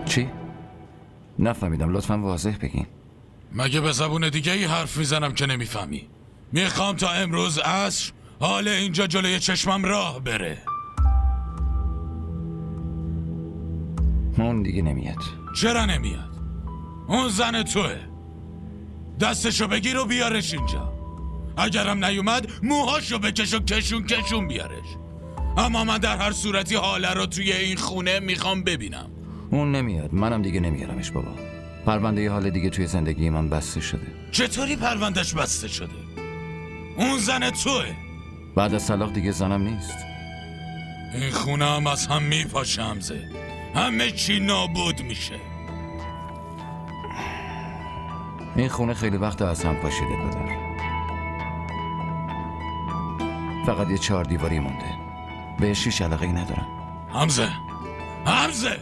چی؟ نفهمیدم، لطفا واضح بگین. مگه به زبون دیگه ای حرف میزنم که نمیفهمی؟ میخوام تا امروز عصر حال اینجا جلوی چشمم راه بره. اون دیگه نمیاد. چرا نمیاد؟ اون زن توه. دستشو بگیر و بیارش اینجا. اگرم نیومد موهاشو بکش و کشون بیارش. اما من در هر صورتی حاله رو توی این خونه میخوام ببینم. اون نمیاد، منم دیگه نمیارمش بابا. پرونده یه حال دیگه توی زندگی من بسته شده. چطوری پروندهش بسته شده؟ اون زن توه. بعد از طلاق دیگه زنم نیست. این خونه هم از هم میپاشه حمزه. همه چی نابود میشه. این خونه خیلی وقت از هم پاشیده پدر. فقط یه 4 دیواری مونده. بهش هیچ علاقه‌ای ندارم. حمزه